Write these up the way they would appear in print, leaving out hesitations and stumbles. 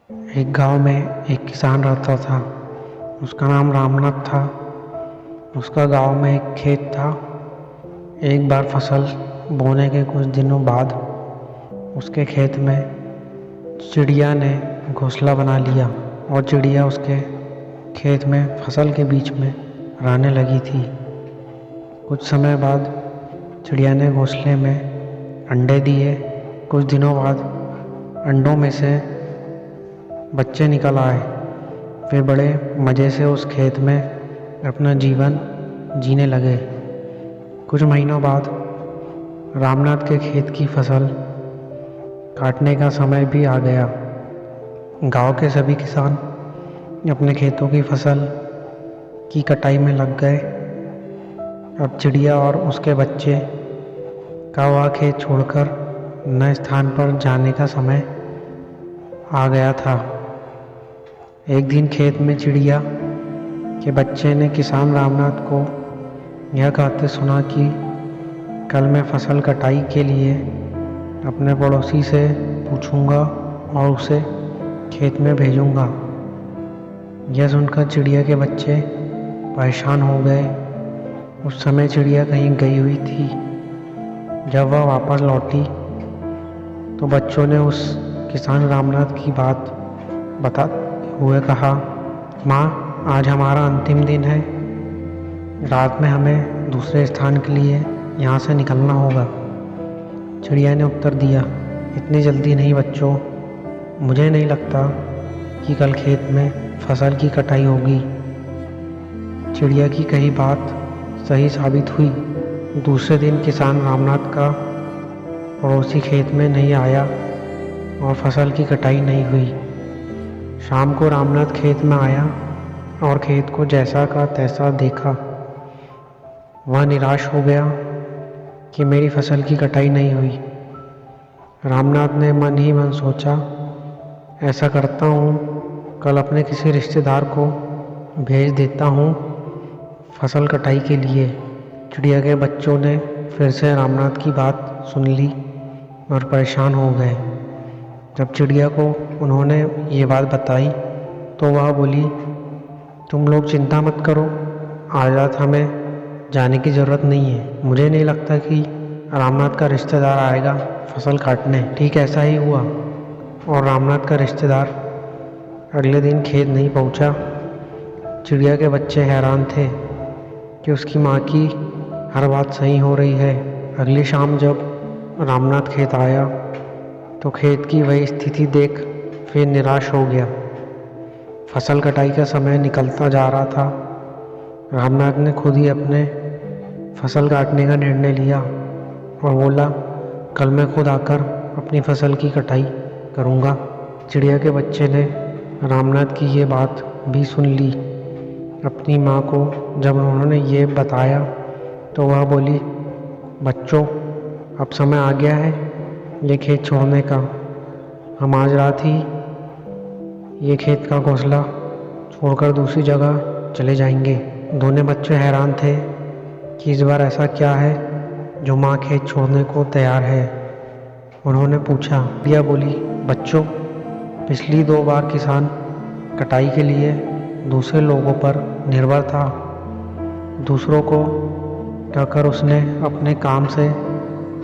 एक गांव में एक किसान रहता था। उसका नाम रामनाथ था। उसका गांव में एक खेत था। एक बार फसल बोने के कुछ दिनों बाद उसके खेत में चिड़िया ने घोंसला बना लिया और चिड़िया उसके खेत में फसल के बीच में रहने लगी थी। कुछ समय बाद चिड़िया ने घोंसले में अंडे दिए। कुछ दिनों बाद अंडों में से बच्चे निकल आए। वे बड़े मज़े से उस खेत में अपना जीवन जीने लगे। कुछ महीनों बाद रामनाथ के खेत की फसल काटने का समय भी आ गया। गांव के सभी किसान अपने खेतों की फसल की कटाई में लग गए। अब चिड़िया और उसके बच्चे का वह खेत छोड़कर नए स्थान पर जाने का समय आ गया था। एक दिन खेत में चिड़िया के बच्चे ने किसान रामनाथ को यह कहते सुना कि कल मैं फसल कटाई के लिए अपने पड़ोसी से पूछूंगा और उसे खेत में भेजूंगा। यह सुनकर चिड़िया के बच्चे परेशान हो गए। उस समय चिड़िया कहीं गई हुई थी। जब वह वापस लौटी तो बच्चों ने उस किसान रामनाथ की बात बताते हुए कहा, माँ, आज हमारा अंतिम दिन है। रात में हमें दूसरे स्थान के लिए यहाँ से निकलना होगा। चिड़िया ने उत्तर दिया, इतनी जल्दी नहीं बच्चों, मुझे नहीं लगता कि कल खेत में फसल की कटाई होगी। चिड़िया की कही बात सही साबित हुई। दूसरे दिन किसान रामनाथ का पड़ोसी खेत में नहीं आया और फसल की कटाई नहीं हुई। शाम को रामनाथ खेत में आया और खेत को जैसा का तैसा देखा। वह निराश हो गया कि मेरी फसल की कटाई नहीं हुई। रामनाथ ने मन ही मन सोचा, ऐसा करता हूँ, कल अपने किसी रिश्तेदार को भेज देता हूँ फसल कटाई के लिए। चिड़िया के बच्चों ने फिर से रामनाथ की बात सुन ली और परेशान हो गए। जब चिड़िया को उन्होंने ये बात बताई तो वह बोली, तुम लोग चिंता मत करो, आज रात हमें जाने की ज़रूरत नहीं है। मुझे नहीं लगता कि रामनाथ का रिश्तेदार आएगा फसल काटने। ठीक ऐसा ही हुआ और रामनाथ का रिश्तेदार अगले दिन खेत नहीं पहुंचा। चिड़िया के बच्चे हैरान थे कि उसकी माँ की हर बात सही हो रही है। अगली शाम जब रामनाथ खेत आया तो खेत की वही स्थिति देख फिर निराश हो गया। फसल कटाई का समय निकलता जा रहा था। रामनाथ ने खुद ही अपने फसल काटने का निर्णय लिया और बोला, कल मैं खुद आकर अपनी फसल की कटाई करूँगा। चिड़िया के बच्चे ने रामनाथ की ये बात भी सुन ली। अपनी माँ को जब उन्होंने ये बताया तो वह बोली, बच्चों, अब समय आ गया है ये खेत छोड़ने का। हम आज रात ही ये खेत का घोंसला छोड़कर दूसरी जगह चले जाएंगे। दोनों बच्चे हैरान थे कि इस बार ऐसा क्या है जो माँ खेत छोड़ने को तैयार है। उन्होंने पूछा। पिया बोली, बच्चों, पिछली 2 बार किसान कटाई के लिए दूसरे लोगों पर निर्भर था। दूसरों को कहकर उसने अपने काम से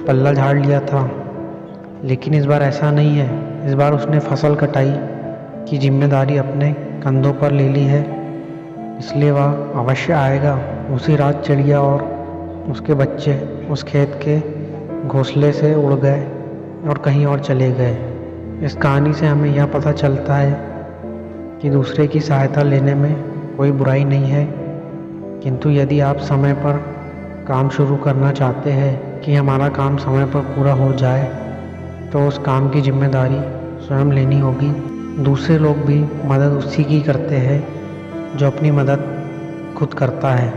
पल्ला झाड़ लिया था, लेकिन इस बार ऐसा नहीं है। इस बार उसने फसल कटाई की जिम्मेदारी अपने कंधों पर ले ली है, इसलिए वह अवश्य आएगा। उसी रात चिड़िया और उसके बच्चे उस खेत के घोंसले से उड़ गए और कहीं और चले गए। इस कहानी से हमें यह पता चलता है कि दूसरे की सहायता लेने में कोई बुराई नहीं है, किंतु यदि आप समय पर काम शुरू करना चाहते हैं कि हमारा काम समय पर पूरा हो जाए तो उस काम की जिम्मेदारी स्वयं लेनी होगी। दूसरे लोग भी मदद उसी की करते हैं जो अपनी मदद खुद करता है।